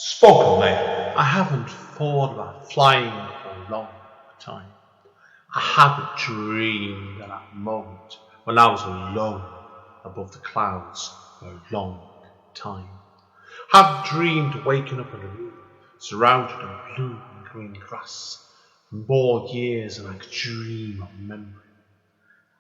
Spokenly, I haven't thought about flying for a long time. I haven't dreamed of that moment when I was alone above the clouds for a long time. I haven't dreamed of waking up in a room surrounded in blue and green grass for more years than I could dream of remembering.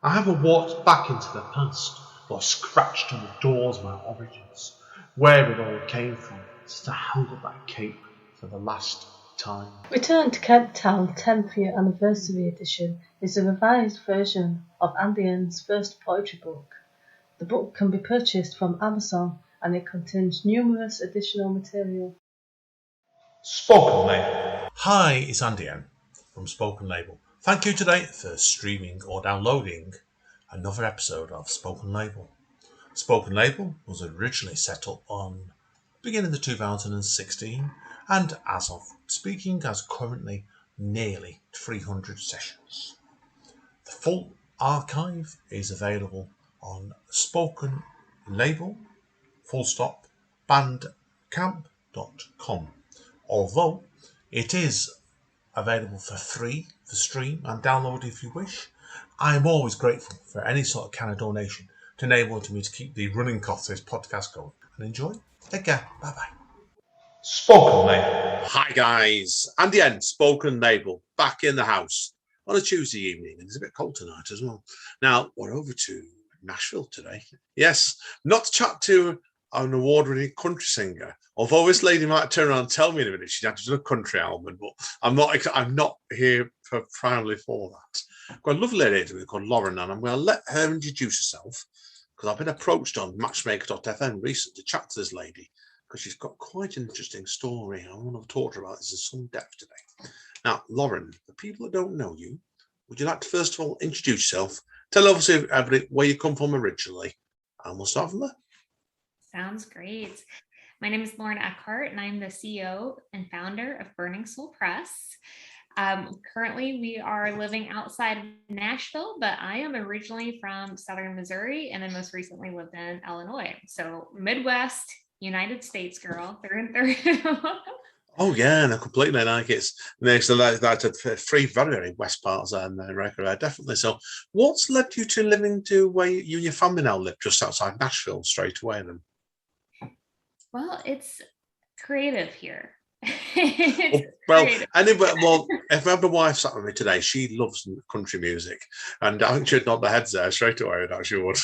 I haven't walked back into the past or scratched on the doors of my origins, where it all came from, since I held up that cape for the last time. Return to Cape Town 10th Year Anniversary Edition is a revised version of Andy N's first poetry book. The book can be purchased from Amazon and it contains numerous additional material. Spokenly. Hi, it's Andy N from Spoken Label. Thank you today for streaming or downloading another episode of Spoken Label. Spoken Label was originally set up on beginning of 2016 and as of speaking has currently nearly 300 sessions. The full archive is available on Spoken Label bandcamp.com. Although it is available for free for stream and download if you wish, I am always grateful for any sort of kind of donation to enable me to keep the running costs of this podcast going. And enjoy. Take care. Bye bye. Spoken Label. Hi guys, Andy N, Spoken Label, back in the house on a Tuesday evening, and it's a bit cold tonight as well. Now we're over to Nashville today. Yes, not to chat to an award-winning country singer. Although this lady might turn around and tell me in a minute she's actually done a country album, but I'm not here primarily for that. I've got a lovely lady called Lauren, and I'm going to let her introduce herself because I've been approached on Matchmaker.fm recently to chat to this lady because she's got quite an interesting story. I want to talk to her about this in some depth today. Now, Lauren, for people that don't know you, would you like to first of all introduce yourself? Tell obviously everybody where you come from originally, and we'll start from there. Sounds great. My name is Lauren Eckhardt, and I'm the CEO and founder of Burning Soul Press. Currently, we are living outside of Nashville, but I am originally from Southern Missouri, and then most recently lived in Illinois. So Midwest, United States girl, through and through. Oh yeah, no, completely. Like it's that's a three very, very west parts and record definitely. So, what's led you to living to where you and your family now live, just outside Nashville, straight away? Then, well, it's creative here. Anyway, if my wife sat with me today, she loves country music, and I think she'd nod the heads there straight away. That she would.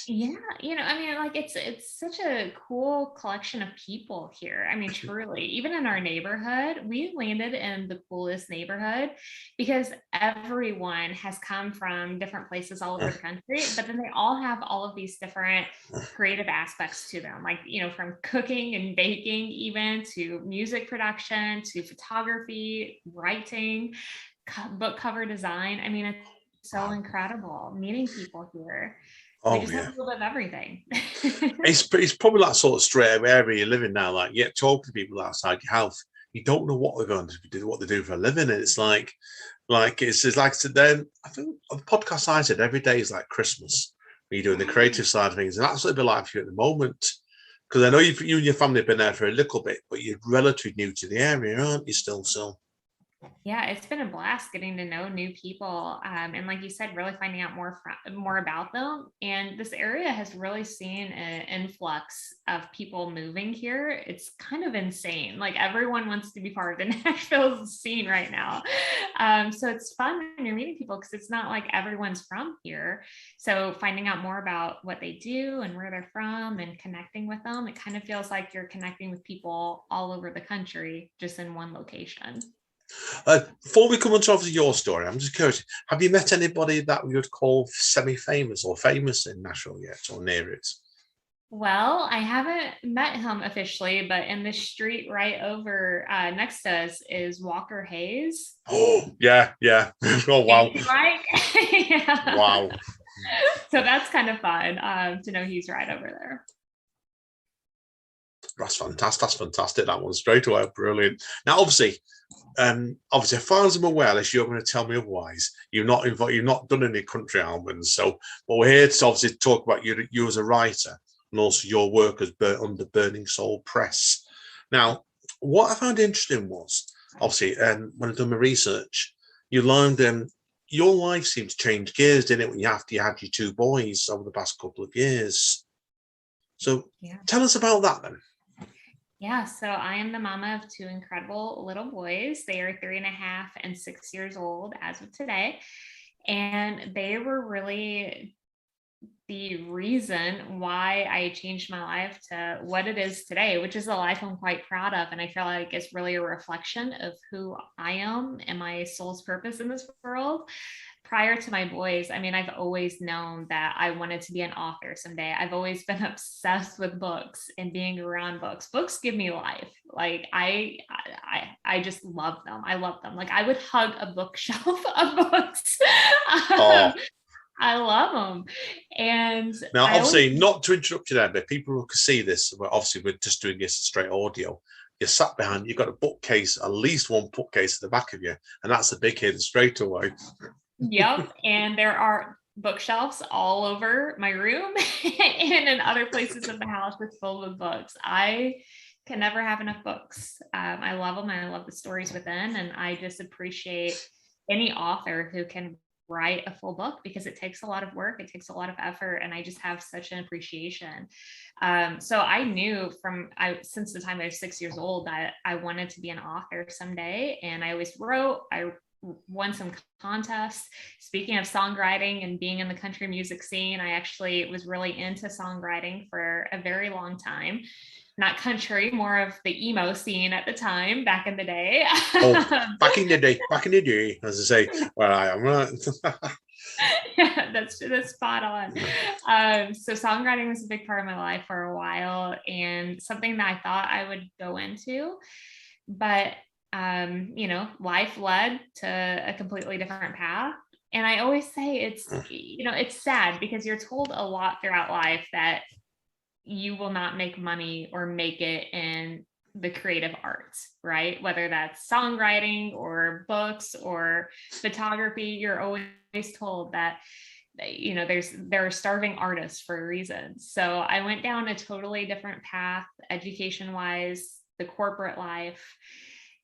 Yeah, I mean, like it's such a cool collection of people here. I mean, truly, even in our neighborhood, we landed in the coolest neighborhood because everyone has come from different places all over the country, but then they all have all of these different creative aspects to them, like, from cooking and baking, even to music production, to photography, writing, book cover design. I mean, it's so incredible meeting people here. Oh, we just have a little bit of everything. it's probably that sort of straight area you're living now. Like, talking to people outside your house, you don't know what they're going to do, what they do for a living. And it's like it's like then I think on the podcast I said every day is like Christmas. When you're doing the creative side of things, and that's what it'd be like for you at the moment. Because I know you and your family have been there for a little bit, but you're relatively new to the area, aren't you? Still. Yeah, it's been a blast getting to know new people. And like you said, really finding out more about them. And this area has really seen an influx of people moving here. It's kind of insane. Like everyone wants to be part of the Nashville scene right now. So it's fun when you're meeting people because it's not like everyone's from here. So finding out more about what they do and where they're from and connecting with them, it kind of feels like you're connecting with people all over the country, just in one location. Before we come on to obviously your story, I'm just curious, have you met anybody that we would call semi-famous or famous in Nashville yet or near it? Well, I haven't met him officially, but in the street right over next to us is Walker Hayes. Oh, yeah. Oh, wow. Right? Yeah. Wow. So that's kind of fun to know he's right over there. That's fantastic. That one straight away, brilliant. Now, obviously, as far as I'm aware, unless you're going to tell me otherwise, you've not done any country albums. So, but we're here to obviously talk about you as a writer and also your work as under Burning Soul Press. Now, what I found interesting was, obviously, when I done my research, you learned your life seemed to change gears, didn't it, when you had your 2 boys over the past couple of years. So tell us about that then. Yeah, so I am the mama of 2 incredible little boys. They are 3.5 and 6 years old as of today. And they were really the reason why I changed my life to what it is today, which is a life I'm quite proud of. And I feel like it's really a reflection of who I am and my soul's purpose in this world. Prior to my boys, I mean, I've always known that I wanted to be an author someday. I've always been obsessed with books and being around books. Books give me life. Like I just love them. I love them. Like I would hug a bookshelf of books. Oh. I love them. And now, obviously, not to interrupt you there, but people who can see this, well, obviously, we're just doing this straight audio. You're sat behind, you've got a bookcase, at least one bookcase at the back of you, and that's a big hit straight away. Yep. And there are bookshelves all over my room and in other places of the house that's full of books. I can never have enough books. I love them. I love the stories within, and I just appreciate any author who can write a full book, because it takes a lot of work, it takes a lot of effort, and I just have such an appreciation. So I knew since the time I was 6 years old that I wanted to be an author someday, and I always wrote. I won some contests. Speaking of songwriting and being in the country music scene, I actually was really into songwriting for a very long time. Not country, more of the emo scene at the time, back in the day. Back in the day, as I say, well, I am right. Yeah, that's spot on. So songwriting was a big part of my life for a while, and something that I thought I would go into, but life led to a completely different path. And I always say it's sad, because you're told a lot throughout life that you will not make money or make it in the creative arts, right? Whether that's songwriting or books or photography, you're always told that there are starving artists for a reason. So I went down a totally different path, education wise, the corporate life.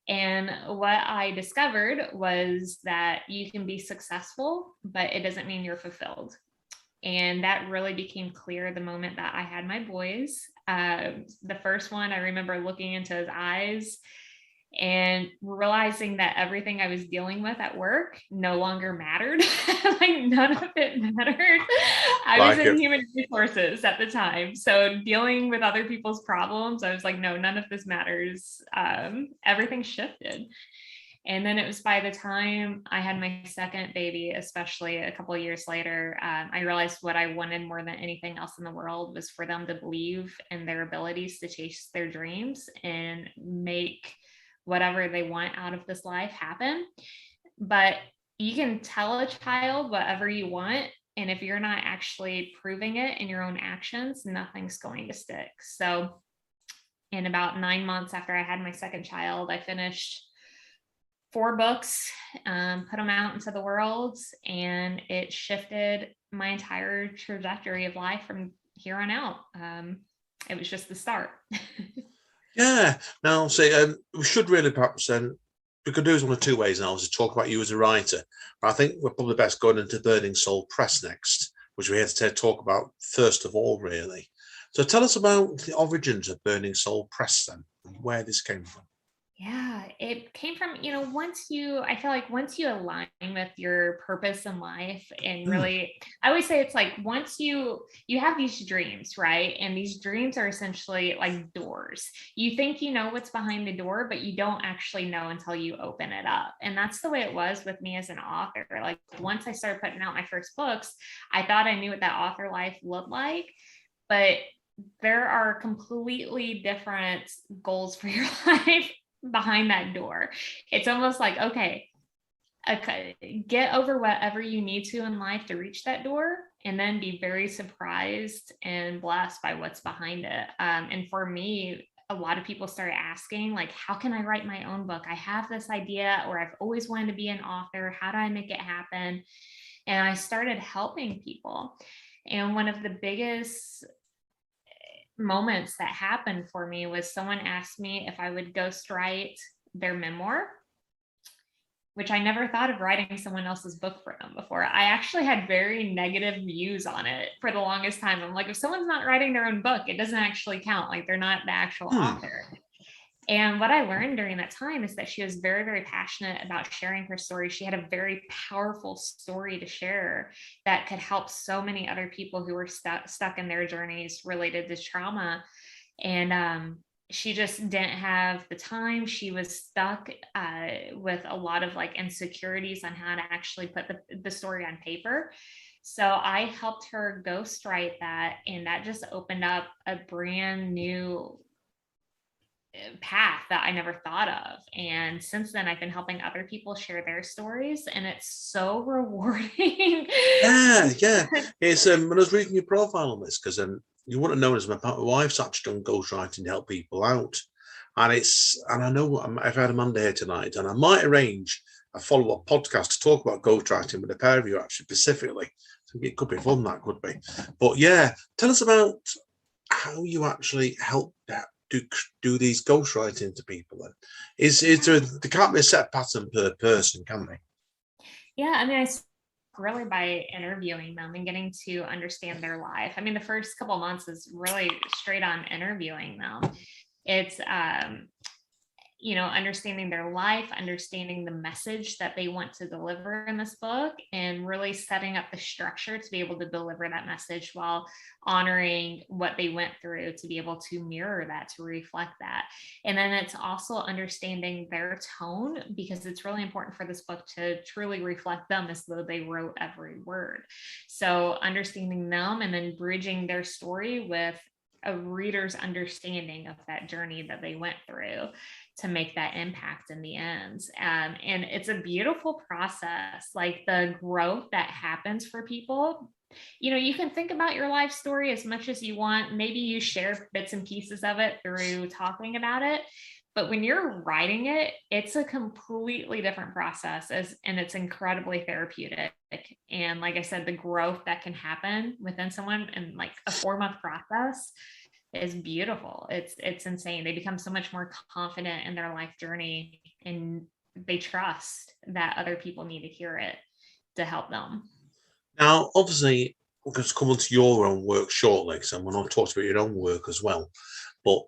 And what I discovered was that you can be successful, but it doesn't mean you're fulfilled. And that really became clear the moment that I had my boys. The first one, I remember looking into his eyes and realizing that everything I was dealing with at work no longer mattered. Like none of it mattered. I was in human resources at the time. So dealing with other people's problems, I was like, no, none of this matters. Everything shifted. And then it was by the time I had my second baby, especially a couple of years later, I realized what I wanted more than anything else in the world was for them to believe in their abilities to chase their dreams and make whatever they want out of this life happen. But you can tell a child whatever you want, and if you're not actually proving it in your own actions, nothing's going to stick. So in about 9 months after I had my second child, I finished 4 books, put them out into the world, and it shifted my entire trajectory of life from here on out. It was just the start. Yeah. Now, we should really perhaps we could do this one of 2 ways now, to talk about you as a writer. But I think we're probably best going into Burning Soul Press next, which we're here to talk about first of all, really. So tell us about the origins of Burning Soul Press then, and where this came from. Yeah, it came from, I feel like once you align with your purpose in life, and really, I always say it's like, once you have these dreams, right? And these dreams are essentially like doors. You think you know what's behind the door, but you don't actually know until you open it up. And that's the way it was with me as an author. Like once I started putting out my first books, I thought I knew what that author life looked like, but there are completely different goals for your life behind that door. It's almost like, okay, get over whatever you need to in life to reach that door, and then be very surprised and blessed by what's behind it. And for me, a lot of people started asking, like, how can I write my own book? I have this idea, or I've always wanted to be an author. How do I make it happen? And I started helping people. And one of the biggest moments that happened for me was someone asked me if I would ghostwrite their memoir, which I never thought of writing someone else's book for them before. I actually had very negative views on it for the longest time. I'm like, if someone's not writing their own book, it doesn't actually count. Like, they're not the actual author. And what I learned during that time is that she was very, very passionate about sharing her story. She had a very powerful story to share that could help so many other people who were stuck in their journeys related to trauma. And she just didn't have the time. She was stuck with a lot of like insecurities on how to actually put the story on paper. So I helped her ghostwrite that, and that just opened up a brand new path that I never thought of. And since then, I've been helping other people share their stories, and it's so rewarding. Yeah. It's when I was reading your profile on this, because you wouldn't know as my wife's actually done ghostwriting to help people out, and I know I've had Amanda here tonight, and I might arrange a follow-up podcast to talk about ghostwriting with a pair of you actually specifically. So it could be fun, that could be. But yeah, tell us about how you actually help do these ghostwriting to people. Then is there can't be a set pattern per person, can they? Yeah, I mean, I really by interviewing them and getting to understand their life. I mean, the first couple of months is really straight on interviewing them. It's understanding their life, understanding the message that they want to deliver in this book, and really setting up the structure to be able to deliver that message while honoring what they went through, to be able to mirror that, to reflect that. And then it's also understanding their tone, because it's really important for this book to truly reflect them as though they wrote every word. So understanding them and then bridging their story with a reader's understanding of that journey that they went through to make that impact in the end. And it's a beautiful process, like the growth that happens for people. You can think about your life story as much as you want. Maybe you share bits and pieces of it through talking about it. But when you're writing it, it's a completely different process, and it's incredibly therapeutic. And like I said, the growth that can happen within someone in like a 4-month process is beautiful. It's insane. They become so much more confident in their life journey, and they trust that other people need to hear it to help them. Now, obviously, we're going to come on to your own work shortly, so I'm going to talk about your own work as well. But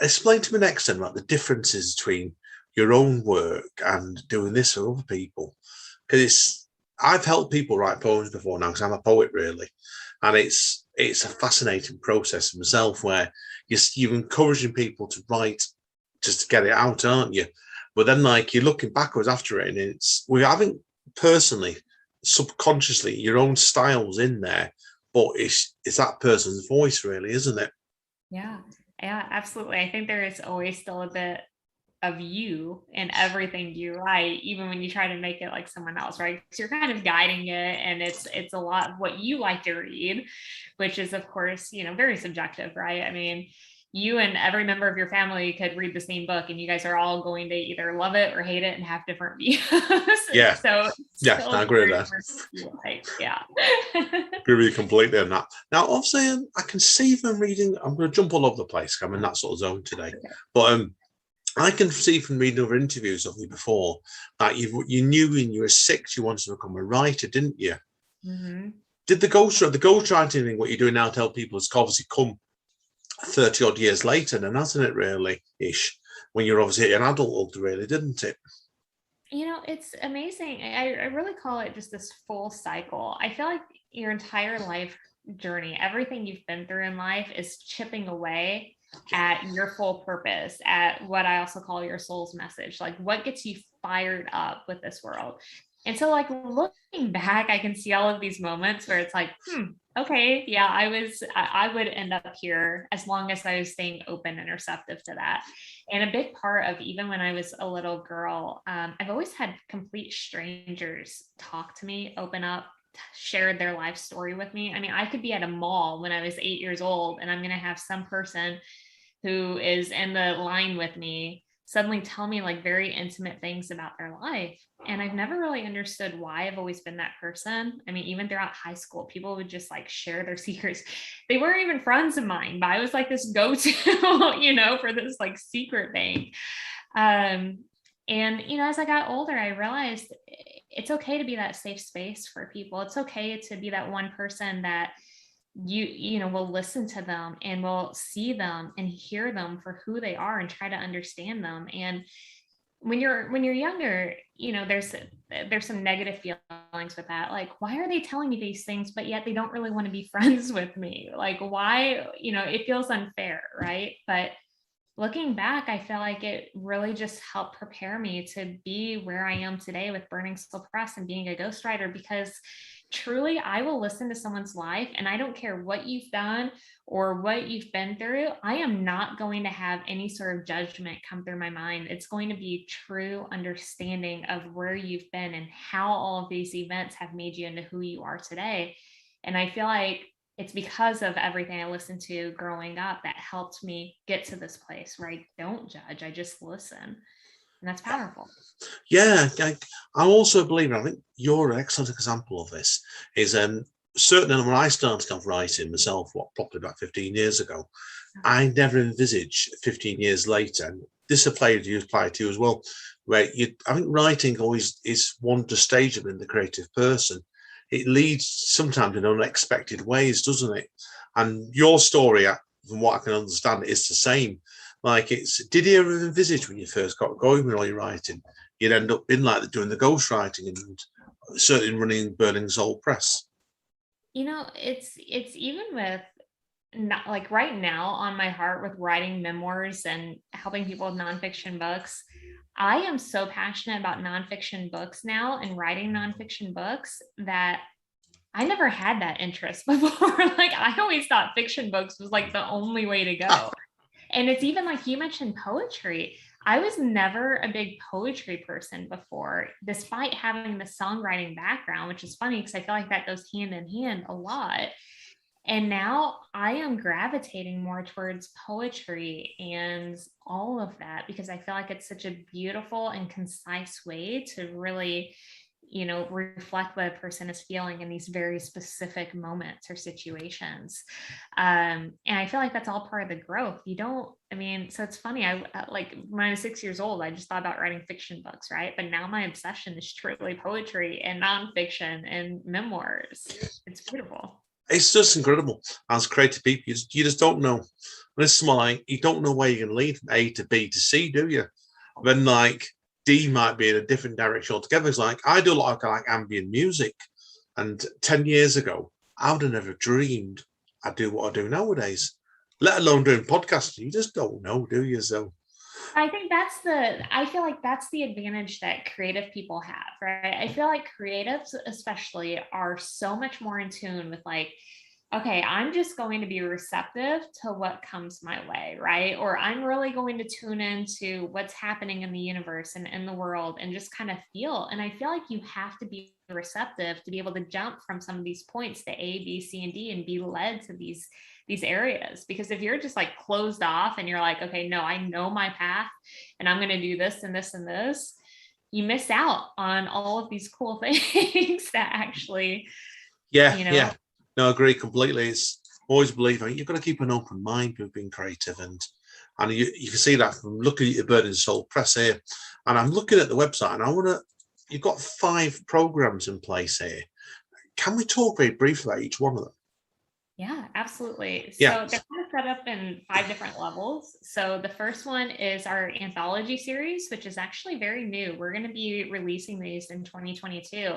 explain to me next then about the differences between your own work and doing this for other people. Because I've helped people write poems before now, because I'm a poet really, and it's a fascinating process myself, where you're encouraging people to write just to get it out, aren't you? But then like you're looking backwards after it, and we're having personally, subconsciously, your own styles in there, but it's that person's voice really, isn't it? Yeah, absolutely. I think there is always still a bit of you in everything you write, even when you try to make it like someone else, right? So you're kind of guiding it, and it's a lot of what you like to read, which is of course, very subjective, right? I mean, you and every member of your family could read the same book, and you guys are all going to either love it or hate it and have different views. Yeah. So yeah, I agree with that. Yeah. Agree with you completely on that. Now, obviously, I can see from reading, I'm going to jump all over the place. I'm in that sort of zone today. Okay. But I can see from reading other interviews of you before that you knew when you were 6 you wanted to become a writer, didn't you? Mm-hmm. Did the ghostwriting thing, what you're doing now, tell people has obviously come 30 odd years later, then hasn't it really, ish, when you're obviously an adult, really, didn't it? It's amazing. I really call it just this full cycle. I feel like your entire life journey, everything you've been through in life is chipping away at your full purpose, at what I also call your soul's message, like what gets you fired up with this world. And so like looking back, I can see all of these moments where it's like, okay, yeah, I would end up here as long as I was staying open and receptive to that. And a big part of even when I was a little girl, I've always had complete strangers talk to me, open up, shared their life story with me. I mean, I could be at a mall when I was 8 years old, and I'm going to have some person who is in the line with me suddenly tell me like very intimate things about their life. And I've never really understood why. I've always been that person. I mean, even throughout high school, people would just like share their secrets. They weren't even friends of mine, but I was like this go-to, for this like secret thing. And, as I got older, I realized it's okay to be that safe space for people. It's okay to be that one person that will listen to them and will see them and hear them for who they are and try to understand them. And when you're younger, there's some negative feelings with that. Like, why are they telling me these things, but yet they don't really want to be friends with me? Like, why, it feels unfair, right? But looking back, I feel like it really just helped prepare me to be where I am today with Burning Soul Press and being a ghostwriter, because truly I will listen to someone's life and I don't care what you've done or what you've been through. I am not going to have any sort of judgment come through my mind. It's going to be true understanding of where you've been and how all of these events have made you into who you are today. And I feel like it's because of everything I listened to growing up that helped me get to this place where I don't judge, I just listen. And that's powerful. Yeah, I also believe, I think you're an excellent example of this, is certainly when I started off writing myself, probably about 15 years ago, I never envisaged 15 years later, and this apply to you as well, where I think writing always is one to stage of in the creative person. It leads sometimes in unexpected ways, doesn't it? And your story, from what I can understand, is the same. Like, did you ever envisage when you first got going with all your writing, you'd end up in like doing the ghostwriting and certainly running Burning Soul Press? It's even with not like right now on my heart with writing memoirs and helping people with nonfiction books. I am so passionate about nonfiction books now and writing nonfiction books that I never had that interest before. Like, I always thought fiction books was like the only way to go. Oh. And it's even like you mentioned poetry. I was never a big poetry person before, despite having the songwriting background, which is funny because I feel like that goes hand in hand a lot. And now I am gravitating more towards poetry and all of that because I feel like it's such a beautiful and concise way to really, reflect what a person is feeling in these very specific moments or situations. And I feel like that's all part of the growth. So it's funny. I like when I was 6 years old, I just thought about writing fiction books, right? But now my obsession is truly poetry and nonfiction and memoirs. It's beautiful. It's just incredible. As creative people, you just don't know. When it's like, you don't know where you're going to lead from A to B to C, do you? Then like D might be in a different direction altogether. It's like, I do a lot of like ambient music. And 10 years ago, I would have never dreamed I'd do what I do nowadays, let alone doing podcasts. You just don't know, do you? So I feel like that's the advantage that creative people have, right? I feel like creatives especially are so much more in tune with like, okay, I'm just going to be receptive to what comes my way, right? Or I'm really going to tune into what's happening in the universe and in the world and just kind of feel. And I feel like you have to be receptive to be able to jump from some of these points to A, B, C, and D and be led to these areas. Because if you're just like closed off and you're like, okay, no, I know my path and I'm going to do this and this and this, you miss out on all of these cool things that actually, yeah. No, I agree completely. It's always believe you've got to keep an open mind with being creative, and you can see that from looking at your Burning Soul Press here. And I'm looking at the website, and you've got 5 programs in place here. Can we talk very briefly about each one of them? Yeah, absolutely. Yeah. So they're kind of set up in 5 different levels. So the first one is our Anthology Series, which is actually very new. We're going to be releasing these in 2022.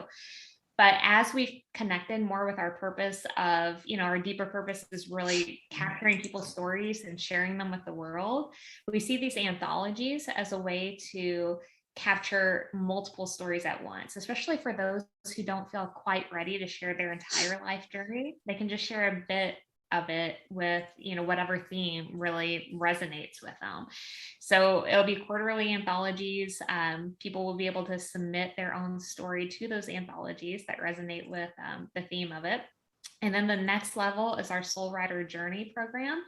But as we've connected more with our purpose of, our deeper purpose is really capturing people's stories and sharing them with the world, we see these anthologies as a way to capture multiple stories at once, especially for those who don't feel quite ready to share their entire life journey. They can just share a bit of it with, whatever theme really resonates with them. So it'll be quarterly anthologies. People will be able to submit their own story to those anthologies that resonate with the theme of it. And then the next level is our Soulrider Journey program.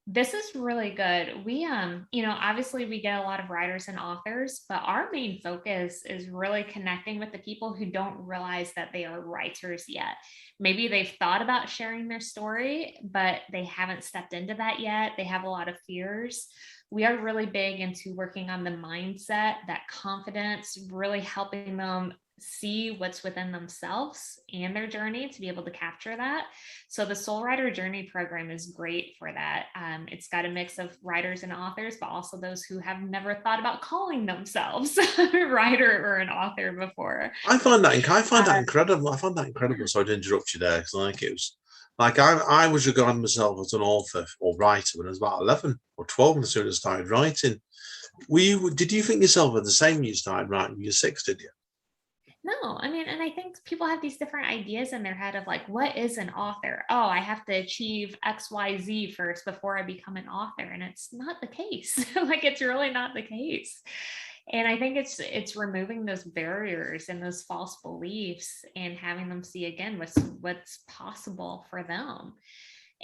This is really good. We, obviously we get a lot of writers and authors, but our main focus is really connecting with the people who don't realize that they are writers yet. Maybe they've thought about sharing their story, but they haven't stepped into that yet. They have a lot of fears. We are really big into working on the mindset, that confidence, really helping them see what's within themselves and their journey to be able to capture that. So the Soulrider Journey program is great for that. It's got a mix of writers and authors, but also those who have never thought about calling themselves a writer or an author before. I find that incredible. I find that incredible. Sorry to interrupt you there, because it was like I was regarding myself as an author or writer when I was about 11 or 12 as soon as I started writing. Did you think yourself at the same when you started writing? You were 6, did you? No, I mean, and I think people have these different ideas in their head of like, what is an author? Oh, I have to achieve XYZ first before I become an author. And it's not the case. Like, it's really not the case. And I think it's removing those barriers and those false beliefs and having them see again what's possible for them.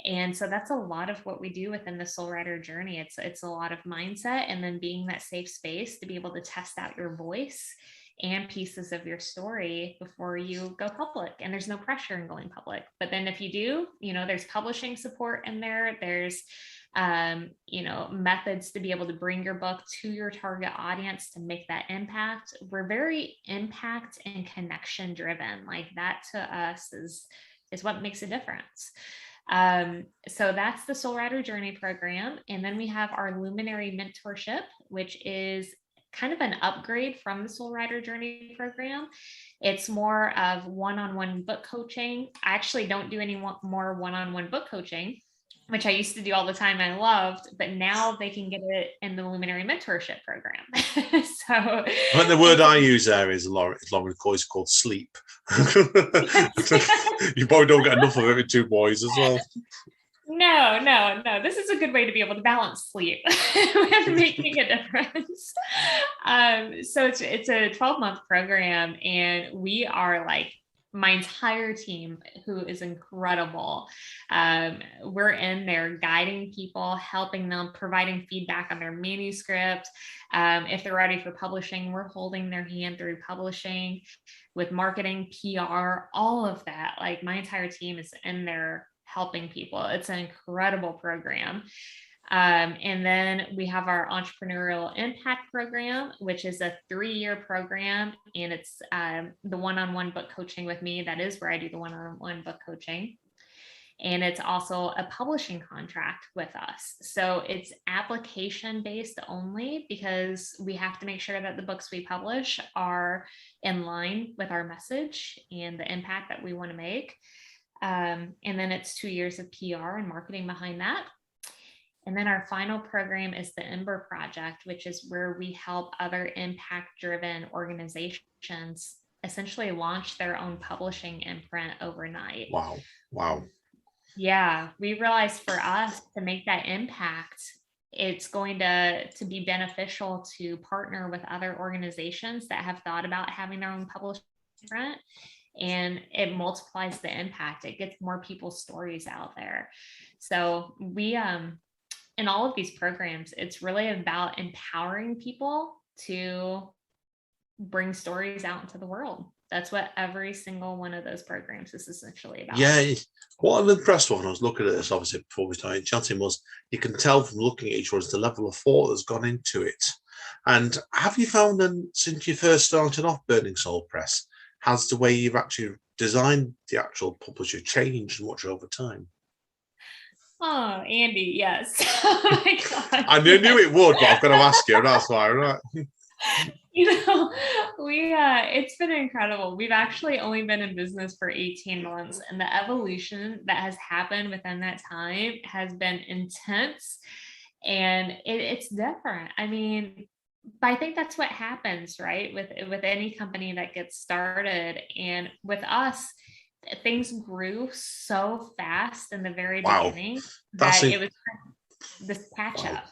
And so that's a lot of what we do within the Soulrider journey. It's a lot of mindset, and then being that safe space to be able to test out your voice and pieces of your story before you go public. And there's no pressure in going public. But then if you do, there's publishing support in there. There's methods to be able to bring your book to your target audience to make that impact. We're very impact and connection driven. Like, that to us is what makes a difference. So that's the Soulrider Journey program. And then we have our Luminary Mentorship, which is kind of an upgrade from the Soulrider Journey program. It's more of one-on-one book coaching. I actually don't do any more one-on-one book coaching, which I used to do all the time. I loved, but now they can get it in the Luminary Mentorship program. So I think the word I use there is Lauren is called sleep. You probably don't get enough of it with 2 boys as well. No. This is a good way to be able to balance sleep with making a difference. So it's a 12-month program, and we are like, my entire team, who is incredible. We're in there guiding people, helping them, providing feedback on their manuscript. If they're ready for publishing, we're holding their hand through publishing with marketing, PR, all of that. Like, my entire team is in there helping people. It's an incredible program. And then we have our Entrepreneurial Impact program, which is a 3-year program. And it's the one-on-one book coaching with me. That is where I do the one-on-one book coaching. And it's also a publishing contract with us. So it's application based only, because we have to make sure that the books we publish are in line with our message and the impact that we want to make. And then it's 2 years of PR and marketing behind that. And then our final program is the Ember Project, which is where we help other impact-driven organizations essentially launch their own publishing imprint overnight. Wow. Yeah, we realized for us to make that impact, it's going to be beneficial to partner with other organizations that have thought about having their own publishing imprint. And it multiplies the impact. It gets more people's stories out there. So we, in all of these programs, it's really about empowering people to bring stories out into the world. That's what every single one of those programs is essentially about. Yeah, what I'm impressed with when I was looking at this, obviously before we started chatting, was you can tell from looking at each one the level of thought that's gone into it. And have you found then, since you first started off Burning Soul Press, has the way you've actually designed the actual publisher changed much over time? Oh, Andy, yes. Oh my God. I knew it would, but I've got to ask you. That's why, right? It's been incredible. We've actually only been in business for 18 months, and the evolution that has happened within that time has been intense, and it's different. I mean, but I think that's what happens, right? With any company that gets started. And with us, things grew so fast in the very beginning that it was this catch up.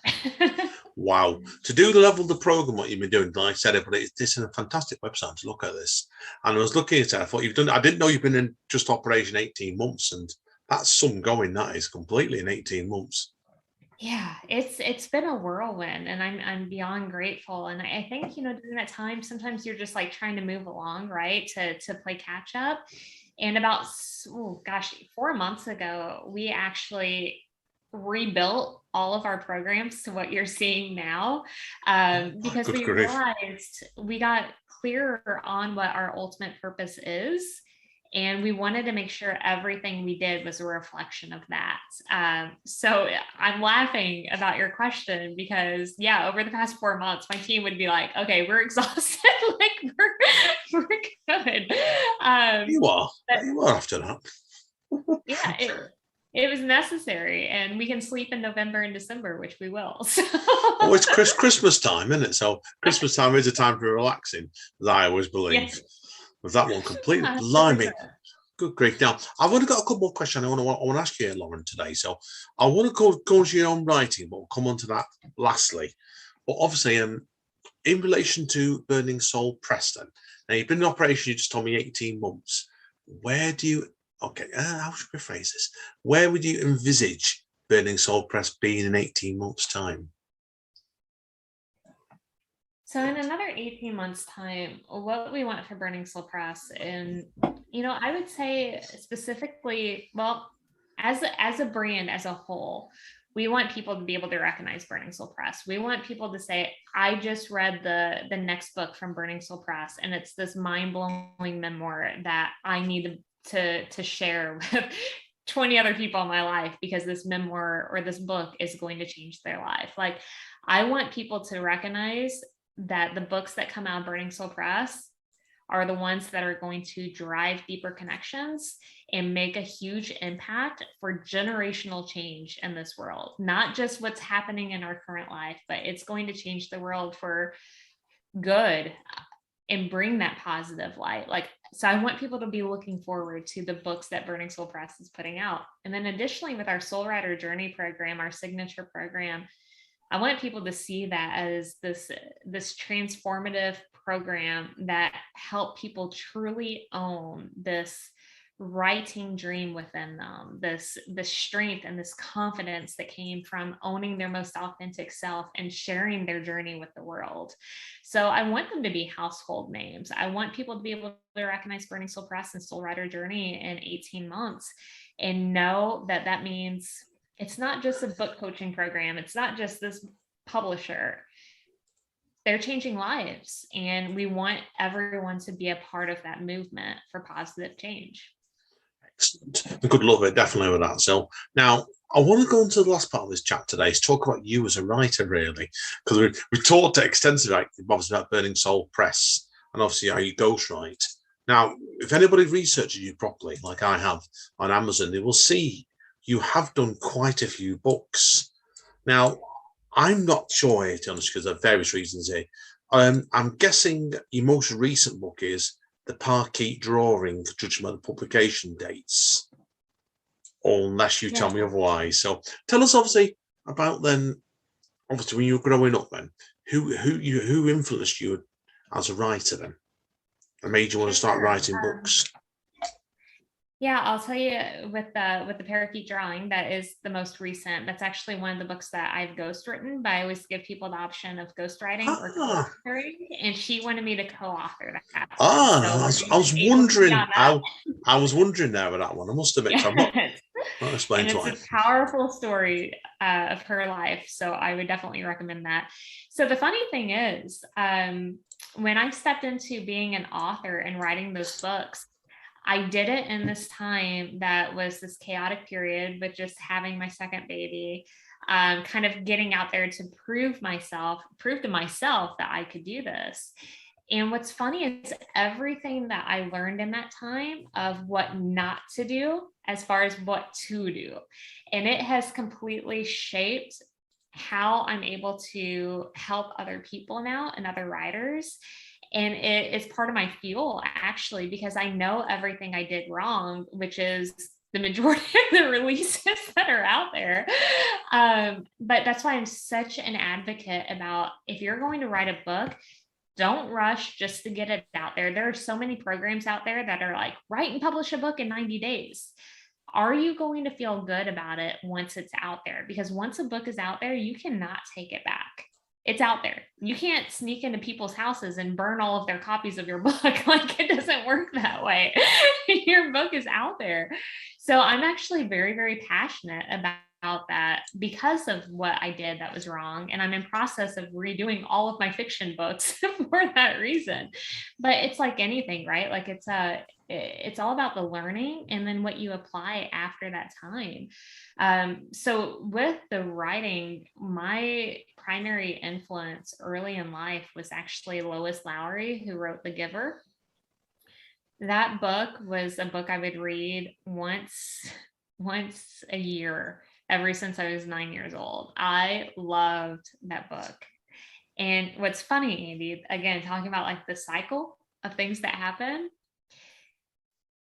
Wow. To do the level of the program, what you've been doing, like I said, but it's a fantastic website to look at this. And I was looking at it, I thought I didn't know you've been in just operation 18 months, and that's some going, that is completely in 18 months. Yeah, it's been a whirlwind, and I'm beyond grateful. And I think, during that time, sometimes you're just like trying to move along, right? To play catch up. And about, oh gosh, 4 months ago, we actually rebuilt all of our programs to what you're seeing now, because Good we grief. realized we got clearer on what our ultimate purpose is. And we wanted to make sure everything we did was a reflection of that. So I'm laughing about your question because, yeah, over the past 4 months, my team would be like, okay, we're exhausted. Like we're good. You are. But You are after that. yeah, it was necessary, and we can sleep in November and December, which we will. So. Oh, it's Christmas time, isn't it? So Christmas time is a time for relaxing, as I always believe. Yes. With that one completely, blimey. 100%. Good grief. Now, I've only got a couple more questions I want to ask you, Lauren, today. So I want to go to your own writing, but we'll come on to that lastly. But obviously, in relation to Burning Soul Preston, now you've been in operation, you just told me 18 months. Where do you, okay, how should we phrase this? Where would you envisage Burning Soul Press being in 18 months' time? So in another 18 months time, what we want for Burning Soul Press, and I would say specifically, well, as a brand as a whole, we want people to be able to recognize Burning Soul Press. We want people to say, I just read the next book from Burning Soul Press, and it's this mind-blowing memoir that I need to share with 20 other people in my life, because this memoir or this book is going to change their life. Like, I want people to recognize that the books that come out of Burning Soul Press are the ones that are going to drive deeper connections and make a huge impact for generational change in this world. Not just what's happening in our current life, but it's going to change the world for good and bring that positive light. So I want people to be looking forward to the books that Burning Soul Press is putting out. And then additionally, with our Soulrider Journey program, our signature program, I want people to see that as this transformative program that help people truly own this writing dream within them, this strength and this confidence that came from owning their most authentic self and sharing their journey with the world. So I want them to be household names. I want people to be able to recognize Burning Soul Press and Soulrider Journey in 18 months and know that that means it's not just a book coaching program. It's not just this publisher. They're changing lives, and we want everyone to be a part of that movement for positive change. Excellent. Good luck with it, definitely with that. So now I want to go into the last part of this chat today to talk about you as a writer, really, because we talked extensively about Burning Soul Press and obviously how you ghostwrite. Now, if anybody researches you properly, like I have on Amazon, they will see you have done quite a few books. Now, I'm not sure, to be honest, because there are various reasons here. I'm guessing your most recent book is The Parquet Drawing, judging by the publication dates, unless you tell me otherwise. So tell us, obviously, about then, obviously, when you were growing up then, who influenced you as a writer then and made you want to start writing books? Yeah, I'll tell you, with the parakeet drawing, that is the most recent. That's actually one of the books that I've ghostwritten, but I always give people the option of ghostwriting or co-authoring, and she wanted me to co-author that. I was wondering. I was wondering there with that one. I must admit, yes. I'm not explaining and it's a powerful story of her life, so I would definitely recommend that. So the funny thing is, when I stepped into being an author and writing those books, I did it in this time that was this chaotic period with just having my second baby, kind of getting out there to prove to myself that I could do this. And what's funny is everything that I learned in that time of what not to do as far as what to do. And it has completely shaped how I'm able to help other people now and other writers. And it is part of my fuel, actually, because I know everything I did wrong, which is the majority of the releases that are out there. But that's why I'm such an advocate about, if you're going to write a book, don't rush just to get it out there. There are so many programs out there that are like, write and publish a book in 90 days. are you going to feel good about it once it's out there? Because once a book is out there, you cannot take it back. It's out there. You can't sneak into people's houses and burn all of their copies of your book. Like, it doesn't work that way. Your book is out there. So I'm actually very, very passionate about that because of what I did that was wrong. And I'm in process of redoing all of my fiction books for that reason. But it's like anything, right? Like, it's all about the learning and then what you apply after that time. So with the writing, my primary influence early in life was actually Lois Lowry, who wrote The Giver. That book was a book I would read once a year, ever since I was 9 years old. I loved that book. And what's funny, Andy, again, talking about like the cycle of things that happen,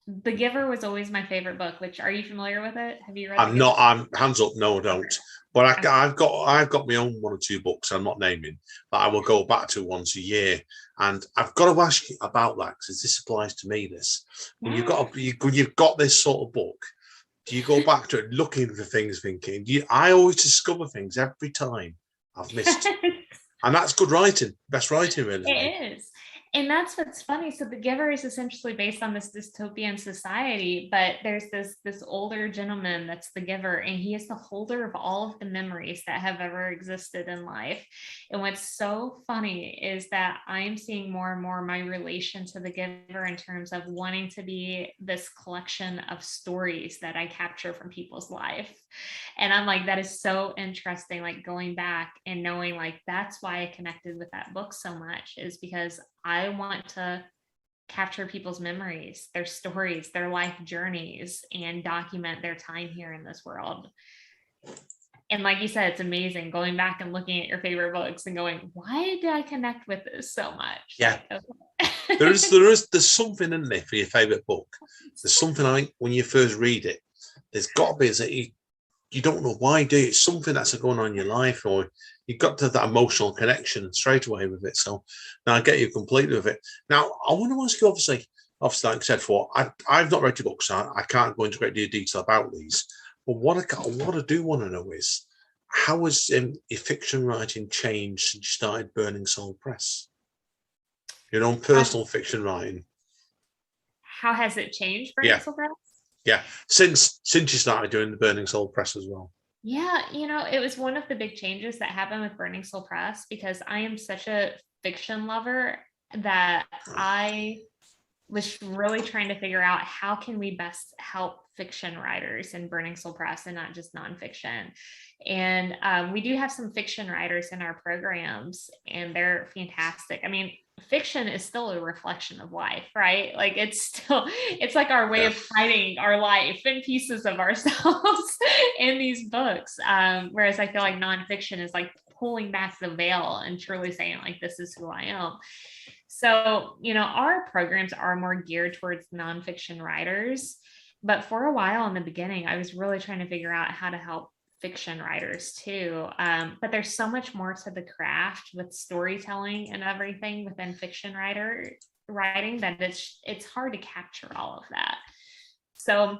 The Giver was always my favorite book. Which, are you familiar with it? Have you read I'm not. I'm hands up. No, I don't. But I've got my own 1 or 2 books. I'm not naming, but I will go back to once a year. And I've got to ask you about that, because this applies to me. This when you've got this sort of book, do you go back to it looking for things, thinking? I always discover things every time I've missed, and that's good writing. Best writing, really. It is. And that's what's funny. So The Giver is essentially based on this dystopian society, but there's this older gentleman that's the giver, and he is the holder of all of the memories that have ever existed in life. And what's so funny is that I'm seeing more and more my relation to the giver in terms of wanting to be this collection of stories that I capture from people's life. And I'm like, that is so interesting, like going back and knowing like that's why I connected with that book so much, is because I want to capture people's memories, their stories, their life journeys, and document their time here in this world. And like you said, it's amazing going back and looking at your favorite books and going, why did I connect with this so much? Yeah. Like, okay. there's something in there for your favorite book. There's something, I think, when you first read it, there's got to be that you don't know why, do you? It's something that's going on in your life, or you've got to have that emotional connection straight away with it. So now I get you completely with it. Now, I want to ask you, obviously, like I said before, I've not read your books, so I can't go into great deal of detail about these. But what I do want to know is, how has your fiction writing changed since you started Burning Soul Press? Your own personal fiction writing. How has it changed, Burning Soul Press? Yeah, since you started doing the Burning Soul Press as well. Yeah, it was one of the big changes that happened with Burning Soul Press, because I am such a fiction lover that I was really trying to figure out how can we best help fiction writers in Burning Soul Press and not just nonfiction. And we do have some fiction writers in our programs, and they're fantastic. I mean, fiction is still a reflection of life, right? Like it's like our way of hiding our life and pieces of ourselves in these books. Whereas I feel like nonfiction is like pulling back the veil and truly saying like, this is who I am. So, our programs are more geared towards nonfiction writers, but for a while in the beginning, I was really trying to figure out how to help fiction writers too. But there's so much more to the craft with storytelling and everything within fiction writing that it's hard to capture all of that. So,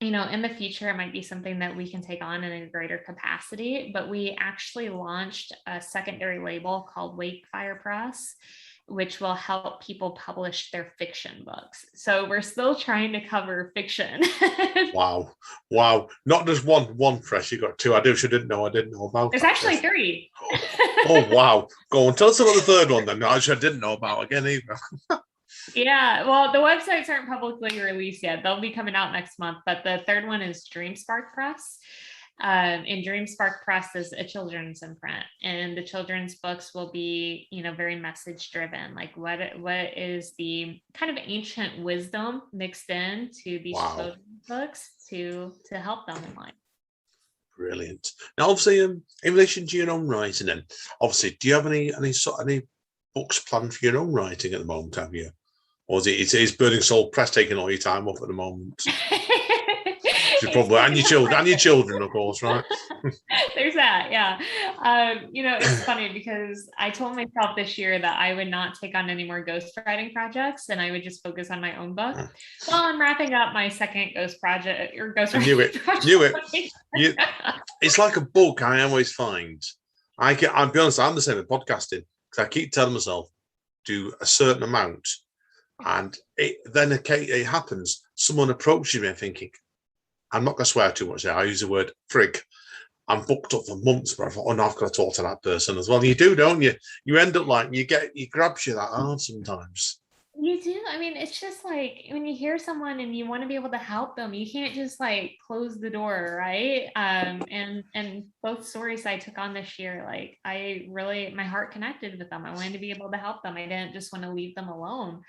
in the future, it might be something that we can take on in a greater capacity, but we actually launched a secondary label called Wakefire Press, which will help people publish their fiction books. So we're still trying to cover fiction. Wow. Not just one press, you got 2. I didn't know about. There's actually 3. Oh, wow. Go on, tell us about the third one then. I didn't know about again either. Yeah, well, the websites aren't publicly released yet. They'll be coming out next month, but the third one is DreamSpark Press. And DreamSpark Press is a children's imprint, and the children's books will be, very message driven. Like what is the kind of ancient wisdom mixed in to these children's books to help them in life. Brilliant. Now, obviously, in relation to your own writing, then, obviously, do you have any books planned for your own writing at the moment? Have you, or is Burning Soul Press taking all your time off at the moment? Probably, and your children, of course, right? There's that, yeah. It's funny because I told myself this year that I would not take on any more ghostwriting projects and I would just focus on my own book. Well, I'm wrapping up my second ghost project or ghostwriting project. Knew it. It's like a book. I always find. I'll be honest. I'm the same with podcasting because I keep telling myself do a certain amount, and then it happens. Someone approaches me and thinking, I'm not going to swear too much there. I use the word frig. I'm booked up for months, but I thought, oh no, I've got to talk to that person as well. You do, don't you? You end up like you grabs you that hard sometimes. You do. I mean, it's just like when you hear someone and you want to be able to help them, you can't just like close the door, right? And both stories I took on this year, like my heart connected with them. I wanted to be able to help them. I didn't just want to leave them alone.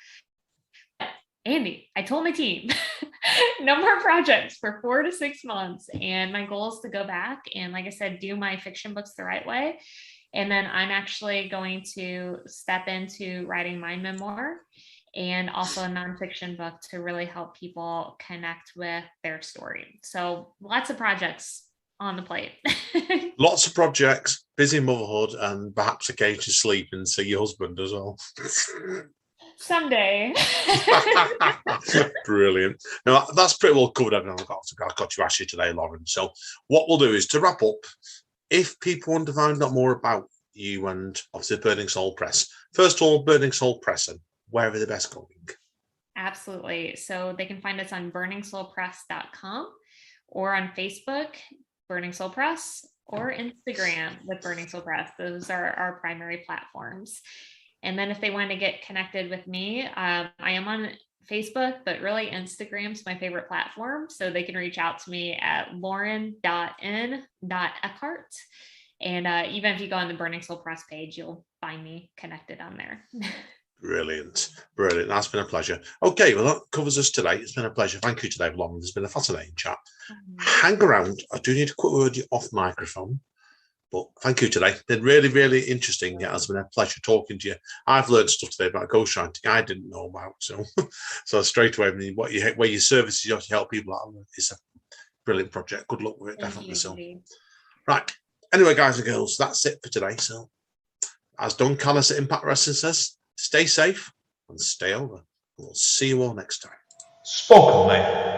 Andy, I told my team no more projects for 4 to 6 months. And my goal is to go back and, like I said, do my fiction books the right way. And then I'm actually going to step into writing my memoir and also a nonfiction book to really help people connect with their story. So lots of projects on the plate. Lots of projects, busy motherhood, and perhaps occasionally sleep and see your husband as well. Someday. Brilliant. Now, that's pretty well covered everything I've got to ask you today, Lauren. So what we'll do is to wrap up, if people want to find out more about you and obviously Burning Soul Press, first of all, Burning Soul Press, and where are they best going? Absolutely. So they can find us on burningsoulpress.com or on Facebook, Burning Soul Press, or Instagram with Burning Soul Press. Those are our primary platforms. And then if they want to get connected with me, I am on Facebook, but really Instagram's my favorite platform. So they can reach out to me at lauren.n.eckhardt. And even if you go on the Burning Soul Press page, you'll find me connected on there. Brilliant. That's been a pleasure. Okay, well, that covers us today. It's been a pleasure. Thank you today, Lauren. It's been a fascinating chat. Hang around. I do need a quick word off microphone. But thank you today. It's been really, really interesting. It has been a pleasure talking to you. I've learned stuff today about ghostwriting I didn't know about. So straight away, where your services you have to help people out, it's a brilliant project. Good luck with it, definitely. So, right. Anyway, guys and girls, that's it for today. So, as Don Callis at Impact Wrestling says, stay safe and stay over. We'll see you all next time. Spoken, mate.